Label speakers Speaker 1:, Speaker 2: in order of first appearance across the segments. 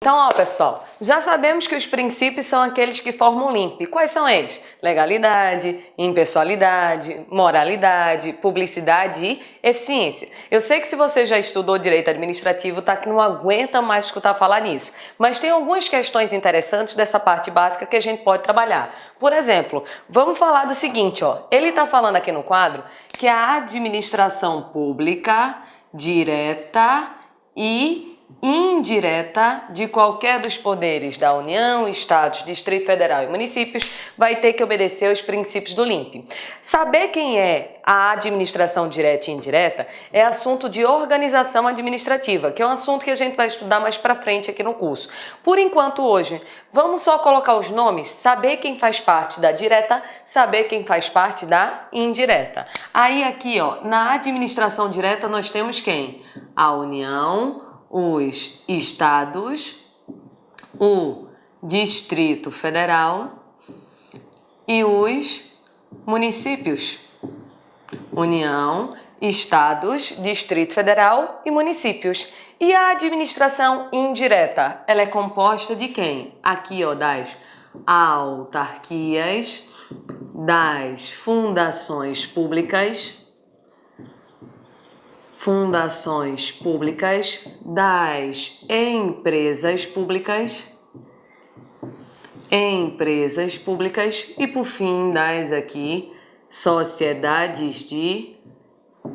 Speaker 1: Então, ó, pessoal, já sabemos que os princípios são aqueles que formam o LIMP. Quais são eles? Legalidade, impessoalidade, moralidade, publicidade e eficiência. Eu sei que se você já estudou direito administrativo, tá que não aguenta mais escutar falar nisso, mas tem algumas questões interessantes dessa parte básica que a gente pode trabalhar. Por exemplo, vamos falar do seguinte, ó. Ele tá falando aqui no quadro que a administração pública, direta e indireta de qualquer dos poderes da União, Estados, Distrito Federal e municípios vai ter que obedecer aos princípios do LIMP. Saber quem é a administração direta e indireta é assunto de organização administrativa, que é um assunto que a gente vai estudar mais pra frente aqui no curso. Por enquanto hoje, vamos só colocar os nomes, saber quem faz parte da direta, saber quem faz parte da indireta. Aí aqui, ó, na administração direta nós temos quem? A União, os estados, o Distrito Federal e os municípios. União, estados, Distrito Federal e municípios. E a administração indireta, ela é composta de quem? Aqui, ó, das autarquias, das fundações públicas, das empresas públicas e, por fim, das aqui, sociedades de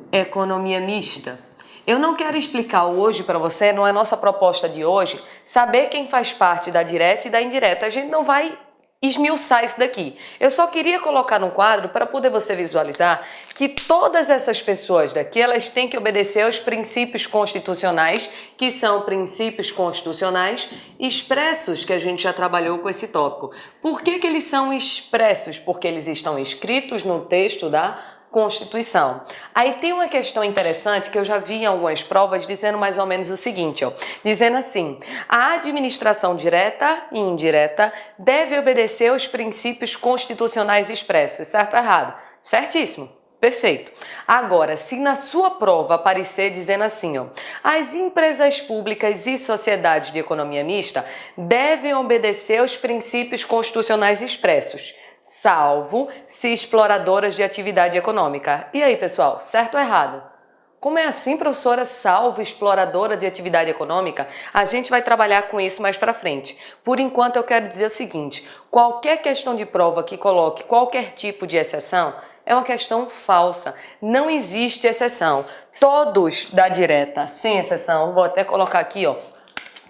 Speaker 1: economia mista. Eu não quero explicar hoje para você, não é nossa proposta de hoje, saber quem faz parte da direta e da indireta. A gente não vai esmiuçar isso daqui. Eu só queria colocar no quadro para poder você visualizar que todas essas pessoas daqui, elas têm que obedecer aos princípios constitucionais, que são princípios constitucionais expressos, que a gente já trabalhou com esse tópico. Por que eles são expressos? Porque eles estão escritos no texto da Constituição. Aí tem uma questão interessante que eu já vi em algumas provas dizendo mais ou menos o seguinte, ó, dizendo assim: a administração direta e indireta deve obedecer aos princípios constitucionais expressos, certo ou errado? Certíssimo. Perfeito. Agora, se na sua prova aparecer dizendo assim, ó, as empresas públicas e sociedades de economia mista devem obedecer aos princípios constitucionais expressos, salvo se exploradoras de atividade econômica. E aí, pessoal, certo ou errado? Como é assim, professora, salvo exploradora de atividade econômica? A gente vai trabalhar com isso mais pra frente. Por enquanto, eu quero dizer o seguinte: qualquer questão de prova que coloque qualquer tipo de exceção é uma questão falsa. Não existe exceção. Todos da direta, sem exceção, vou até colocar aqui, ó,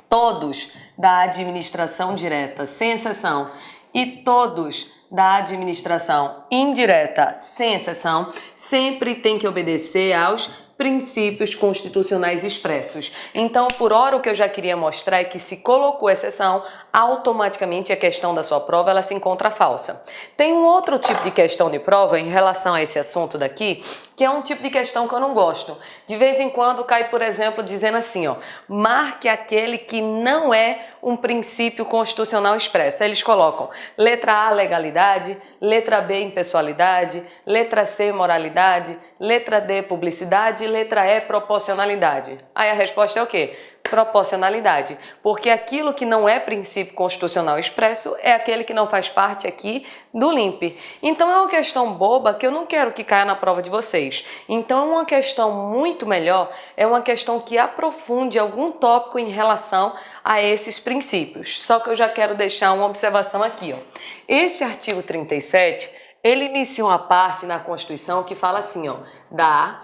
Speaker 1: todos da administração direta, sem exceção, e todos da administração indireta, sem exceção, sempre tem que obedecer aos princípios constitucionais expressos. Então, por hora, o que eu já queria mostrar é que se colocou exceção, automaticamente a questão da sua prova ela se encontra falsa. Tem um outro tipo de questão de prova em relação a esse assunto daqui, que é um tipo de questão que eu não gosto. De vez em quando cai, por exemplo, dizendo assim, ó, marque aquele que não é um princípio constitucional expresso. Aí eles colocam letra A, legalidade, letra B, impessoalidade, letra C, moralidade, letra D, publicidade e letra E, proporcionalidade. Aí a resposta é o quê? Proporcionalidade, porque aquilo que não é princípio constitucional expresso é aquele que não faz parte aqui do LIMP. Então é uma questão boba que eu não quero que caia na prova de vocês. Então é uma questão muito melhor, é uma questão que aprofunde algum tópico em relação a esses princípios. Só que eu já quero deixar uma observação aqui, ó. Esse artigo 37, ele inicia uma parte na Constituição que fala assim, ó, da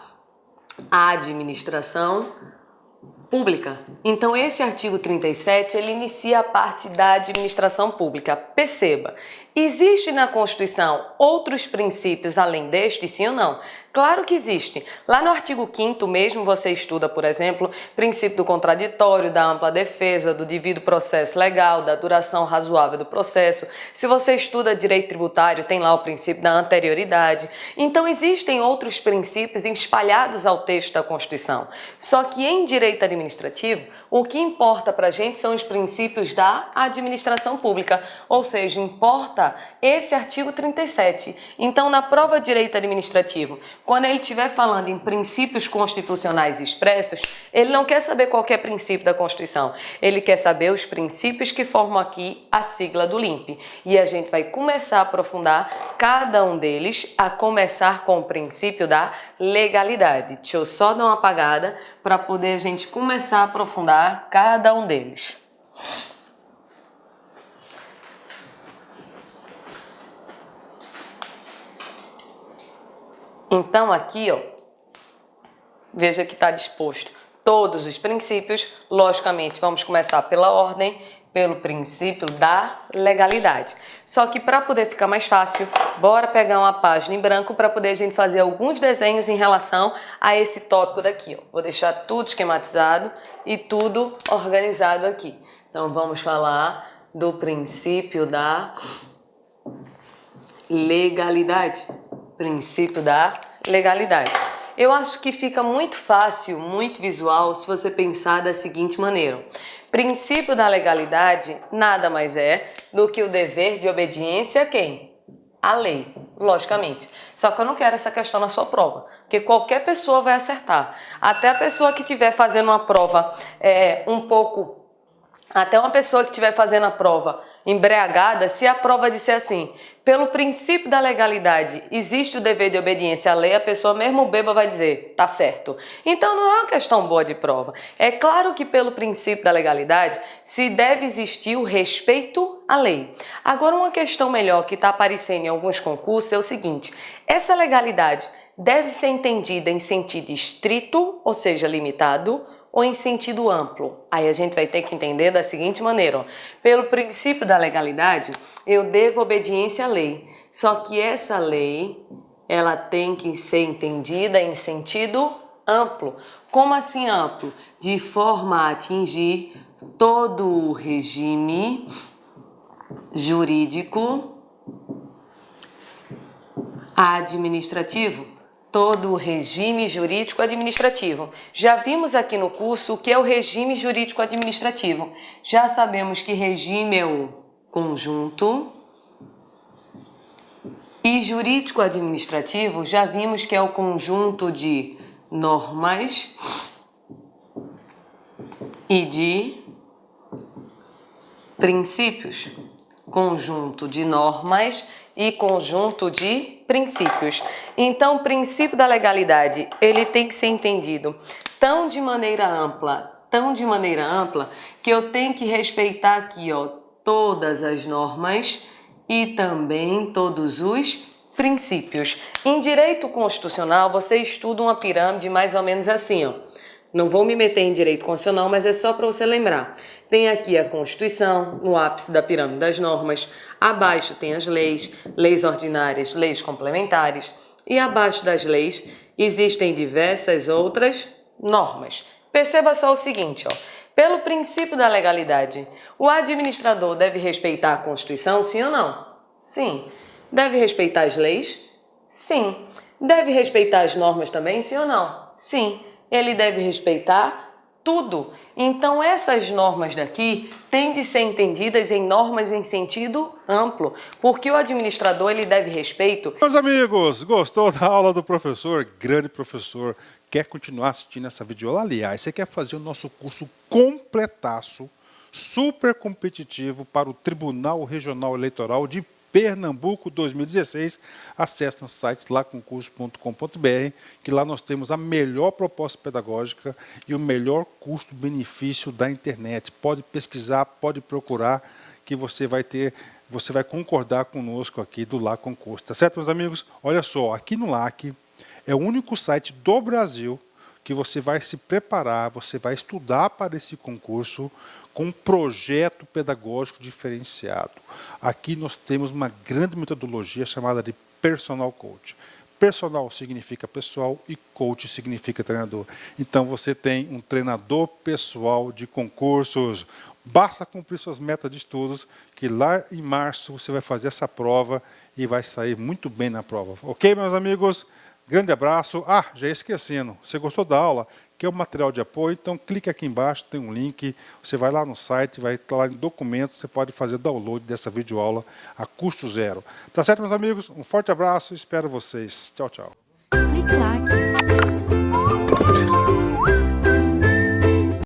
Speaker 1: administração pública. Então esse artigo 37, ele inicia a parte da administração pública. Perceba, existe na Constituição outros princípios além deste, sim ou não? Claro que existe. Lá no artigo 5º mesmo você estuda, por exemplo, princípio do contraditório, da ampla defesa, do devido processo legal, da duração razoável do processo. Se você estuda direito tributário, tem lá o princípio da anterioridade. Então existem outros princípios espalhados ao texto da Constituição. Só que em direito administrativo, O que importa para a gente são os princípios da administração pública, ou seja, importa esse artigo 37. Então, na prova de direito administrativo, quando ele estiver falando em princípios constitucionais expressos, ele não quer saber qual que é princípio da Constituição, ele quer saber os princípios que formam aqui a sigla do LIMP. E a gente vai começar a aprofundar cada um deles, a começar com o princípio da legalidade. Deixa eu só dar uma apagada para poder a gente começar a aprofundar cada um deles. Então aqui, ó, veja que está disposto todos os princípios. Logicamente, vamos começar pela ordem, pelo princípio da legalidade. Só que para poder ficar mais fácil, bora pegar uma página em branco para poder a gente fazer alguns desenhos em relação a esse tópico daqui, ó. Vou deixar tudo esquematizado e tudo organizado aqui. Então vamos falar do princípio da legalidade. Princípio da legalidade. Eu acho que fica muito fácil, muito visual, se você pensar da seguinte maneira. Princípio da legalidade nada mais é do que o dever de obediência a quem? A lei, logicamente. Só que eu não quero essa questão na sua prova, porque qualquer pessoa vai acertar. Até a pessoa que estiver fazendo uma prova até uma pessoa que estiver fazendo a prova embriagada, se a prova disser assim, pelo princípio da legalidade existe o dever de obediência à lei, a pessoa mesmo bêbada vai dizer, tá certo. Então não é uma questão boa de prova. É claro que pelo princípio da legalidade se deve existir o respeito à lei. Agora uma questão melhor que está aparecendo em alguns concursos é o seguinte, essa legalidade deve ser entendida em sentido estrito, ou seja, limitado, ou em sentido amplo. Aí a gente vai ter que entender da seguinte maneira, ó. Pelo princípio da legalidade, eu devo obediência à lei. Só que essa lei, ela tem que ser entendida em sentido amplo. Como assim amplo? De forma a atingir todo o regime jurídico administrativo. Todo o regime jurídico administrativo. Já vimos aqui no curso o que é o regime jurídico administrativo. Já sabemos que regime é o conjunto e jurídico administrativo já vimos que é o conjunto de normas e de princípios. Conjunto de normas e conjunto de princípios. Então, o princípio da legalidade, ele tem que ser entendido tão de maneira ampla, que eu tenho que respeitar aqui, ó, todas as normas e também todos os princípios. Em direito constitucional, você estuda uma pirâmide mais ou menos assim, ó. Não vou me meter em direito constitucional, mas é só para você lembrar. Tem aqui a Constituição, no ápice da pirâmide das normas. Abaixo tem as leis, leis ordinárias, leis complementares. E abaixo das leis existem diversas outras normas. Perceba só o seguinte, ó. Pelo princípio da legalidade, o administrador deve respeitar a Constituição, sim ou não? Sim. Deve respeitar as leis? Sim. Deve respeitar as normas também, sim ou não? Sim. Ele deve respeitar tudo. Então essas normas daqui têm de ser entendidas em normas em sentido amplo, porque o administrador ele deve respeito.
Speaker 2: Meus amigos, gostou da aula do professor? Grande professor. Quer continuar assistindo essa videoaula? Aliás, você quer fazer o nosso curso completaço, super competitivo para o Tribunal Regional Eleitoral de Pernambuco 2016, acesse nosso site laconcurso.com.br, que lá nós temos a melhor proposta pedagógica e o melhor custo-benefício da internet. Pode pesquisar, pode procurar, que você vai concordar conosco aqui do LAC Concurso. Tá certo, meus amigos? Olha só, aqui no LAC é o único site do Brasil que você vai se preparar, você vai estudar para esse concurso com um projeto pedagógico diferenciado. Aqui nós temos uma grande metodologia chamada de Personal Coach. Personal significa pessoal e coach significa treinador. Então você tem um treinador pessoal de concursos. Basta cumprir suas metas de estudos, que lá em março você vai fazer essa prova e vai sair muito bem na prova. Ok, meus amigos? Grande abraço. Ah, já esquecendo, você gostou da aula? que é o material de apoio. Então, clique aqui embaixo, tem um link, você vai lá no site, vai estar lá em documentos, você pode fazer download dessa videoaula a custo zero. Tá certo, meus amigos? Um forte abraço, espero vocês. Tchau, tchau.